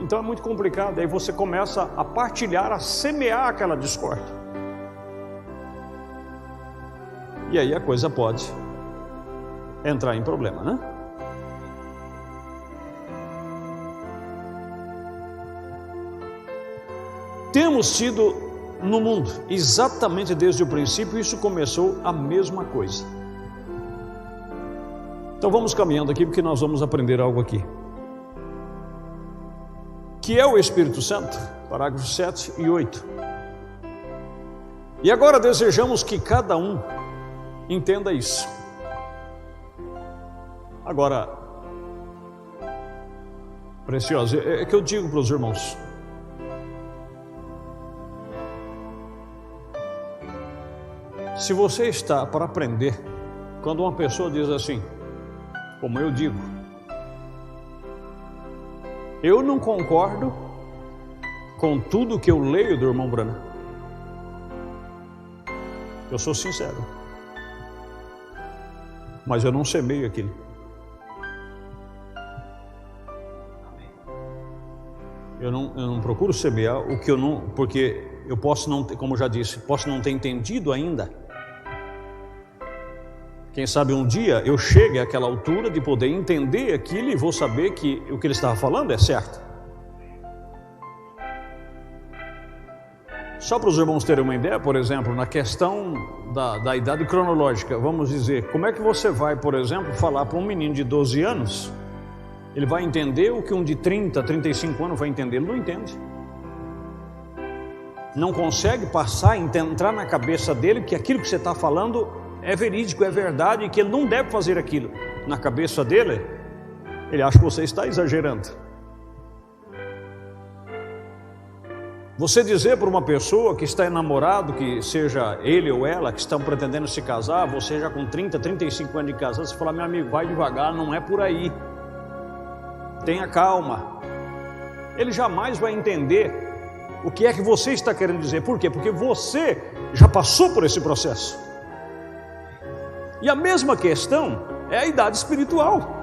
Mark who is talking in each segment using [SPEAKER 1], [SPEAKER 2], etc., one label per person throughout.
[SPEAKER 1] Então é muito complicado. Aí você começa a partilhar, a semear aquela discórdia. E aí a coisa pode entrar em problema, né? Temos tido no mundo, exatamente desde o princípio, isso começou a mesma coisa. Então vamos caminhando aqui, porque nós vamos aprender algo aqui. Que é o Espírito Santo, parágrafos 7 e 8. E agora desejamos que cada um entenda isso. Agora, precioso, é que eu digo para os irmãos: se você está para aprender, quando uma pessoa diz assim, como eu digo, eu não concordo com tudo que eu leio do irmão Branham. Eu sou sincero, mas eu não semeio aquilo. Eu não procuro semear o que eu não, porque eu posso não ter, como eu já disse, posso não ter entendido ainda. Quem sabe um dia eu chegue àquela altura de poder entender aquilo e vou saber que o que ele estava falando é certo. Só para os irmãos terem uma ideia, por exemplo, na questão da idade cronológica, vamos dizer, como é que você vai, por exemplo, falar para um menino de 12 anos, ele vai entender o que um de 30, 35 anos vai entender? Ele não entende. Não consegue passar, entrar na cabeça dele que aquilo que você está falando é verídico, é verdade, e que ele não deve fazer aquilo. Na cabeça dele, ele acha que você está exagerando. Você dizer para uma pessoa que está enamorado, que seja ele ou ela, que estão pretendendo se casar, você já com 30, 35 anos de casado, você fala, meu amigo, vai devagar, não é por aí. Tenha calma. Ele jamais vai entender o que é que você está querendo dizer. Por quê? Porque você já passou por esse processo. E a mesma questão é a idade espiritual.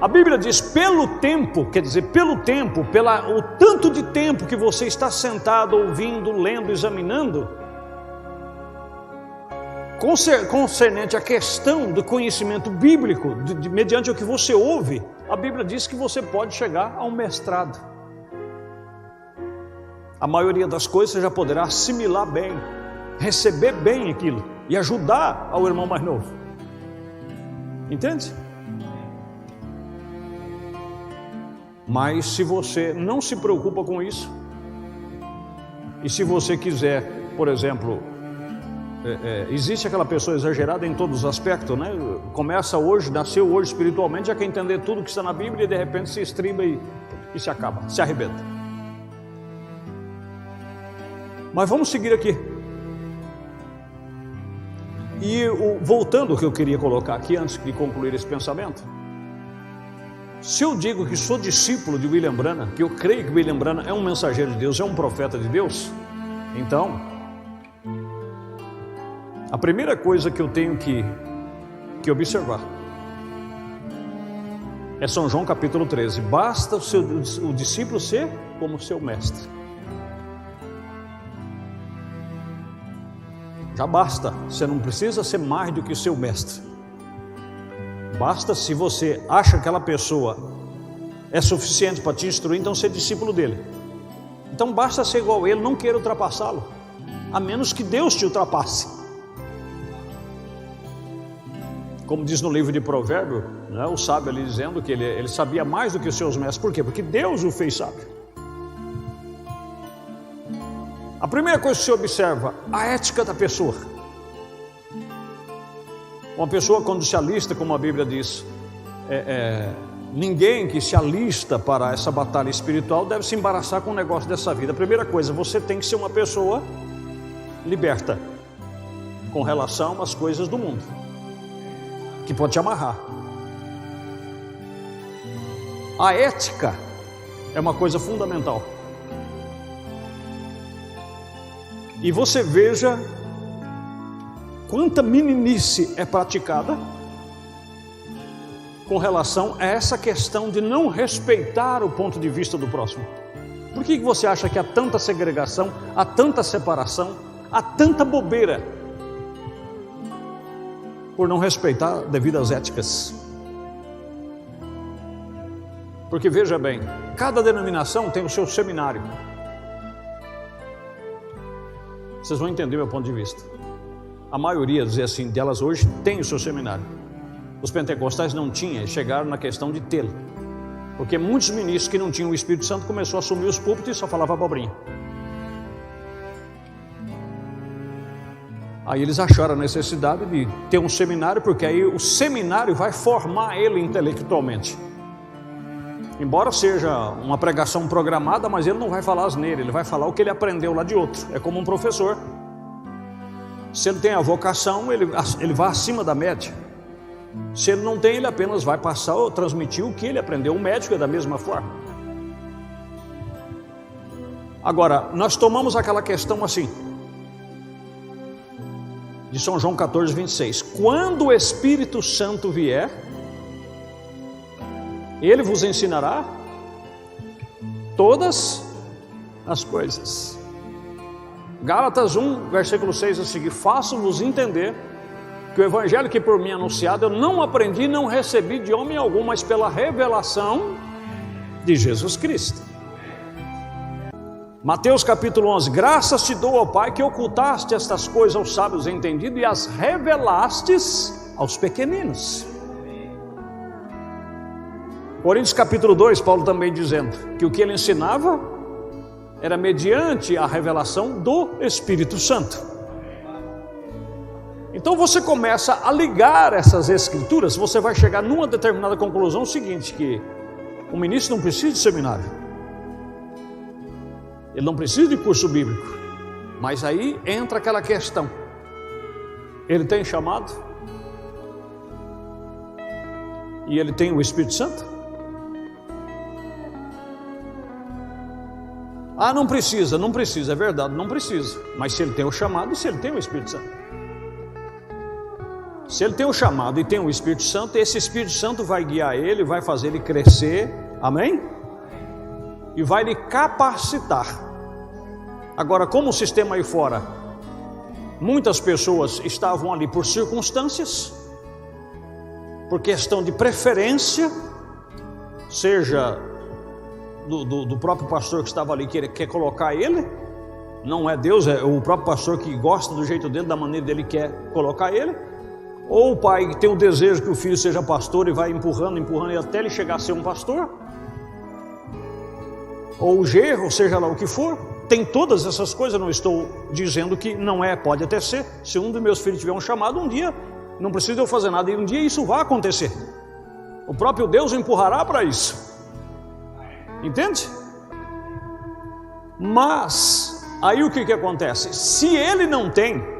[SPEAKER 1] A Bíblia diz, pelo tempo, quer dizer, pelo tempo, o tanto de tempo que você está sentado, ouvindo, lendo, examinando, concernente à questão do conhecimento bíblico, mediante o que você ouve, a Bíblia diz que você pode chegar a um mestrado. A maioria das coisas você já poderá assimilar bem, receber bem aquilo e ajudar ao irmão mais novo. Entende? Mas se você não se preocupa com isso, e se você quiser, por exemplo, existe aquela pessoa exagerada em todos os aspectos, né? Começa hoje, nasceu hoje espiritualmente, já quer entender tudo que está na Bíblia e de repente se estriba e se acaba, se arrebenta. Mas vamos seguir aqui. E voltando ao que eu queria colocar aqui antes de concluir esse pensamento, se eu digo que sou discípulo de William Branham, que eu creio que William Branham é um mensageiro de Deus, é um profeta de Deus, então a primeira coisa que eu tenho que observar é São João capítulo 13. Basta o discípulo ser como seu mestre. Já basta, você não precisa ser mais do que o seu mestre. Basta, se você acha que aquela pessoa é suficiente para te instruir, então ser discípulo dele. Então basta ser igual a ele, não queira ultrapassá-lo, a menos que Deus te ultrapasse. Como diz no livro de Provérbios, né, o sábio ali dizendo que ele sabia mais do que os seus mestres. Por quê? Porque Deus o fez sábio. A primeira coisa que você observa, a ética da pessoa. Uma pessoa quando se alista, como a Bíblia diz, ninguém que se alista para essa batalha espiritual deve se embaraçar com o negócio dessa vida. A primeira coisa, você tem que ser uma pessoa liberta com relação às coisas do mundo, que pode te amarrar. A ética é uma coisa fundamental. E você veja quanta meninice é praticada com relação a essa questão de não respeitar o ponto de vista do próximo. Por que você acha que há tanta segregação, há tanta separação, há tanta bobeira? Por não respeitar devidas éticas. Porque veja bem, cada denominação tem o seu seminário. Vocês vão entender meu ponto de vista. A maioria, dizer assim, delas hoje tem o seu seminário. Os pentecostais não tinham, chegaram na questão de tê-lo. Porque muitos ministros que não tinham o Espírito Santo começaram a assumir os púlpitos e só falava abobrinha. Aí eles acharam a necessidade de ter um seminário, porque aí o seminário vai formar ele intelectualmente. Embora seja uma pregação programada, mas ele não vai falar asneira, ele vai falar o que ele aprendeu lá de outro. É como um professor. Se ele tem a vocação, ele vai acima da média. Se ele não tem, ele apenas vai passar ou transmitir o que ele aprendeu. O médico é da mesma forma. Agora, nós tomamos aquela questão assim, de São João 14, 26. Quando o Espírito Santo vier, ele vos ensinará todas as coisas. Gálatas 1, versículo 6 a seguir. Faço-vos entender que o evangelho que por mim é anunciado, eu não aprendi, não recebi de homem algum, mas pela revelação de Jesus Cristo. Mateus capítulo 11. Graças te dou, ó Pai, que ocultaste estas coisas aos sábios entendidos e as revelastes aos pequeninos. Coríntios capítulo 2, Paulo também dizendo que o que ele ensinava era mediante a revelação do Espírito Santo. Então você começa a ligar essas escrituras, você vai chegar numa determinada conclusão seguinte, que o ministro não precisa de seminário, ele não precisa de curso bíblico, mas aí entra aquela questão, ele tem chamado? E ele tem o Espírito Santo? Ah, não precisa, é verdade, não precisa. Mas se ele tem o chamado, se ele tem o Espírito Santo. Se ele tem o chamado e tem o Espírito Santo, esse Espírito Santo vai guiar ele, vai fazer ele crescer, amém? E vai lhe capacitar. Agora, como o sistema aí fora, muitas pessoas estavam ali por circunstâncias, por questão de preferência, seja do próprio pastor que estava ali, que quer colocar ele, não é Deus, é o próprio pastor que gosta do jeito dele, da maneira dele quer colocar ele, ou o pai que tem o desejo que o filho seja pastor e vai empurrando até ele chegar a ser um pastor, ou o genro, seja lá o que for, tem todas essas coisas. Não estou dizendo que não é, pode até ser. Se um dos meus filhos tiver um chamado, um dia, não precisa eu fazer nada, e um dia isso vai acontecer, o próprio Deus o empurrará para isso, entende? Mas aí o que acontece? Se ele não tem,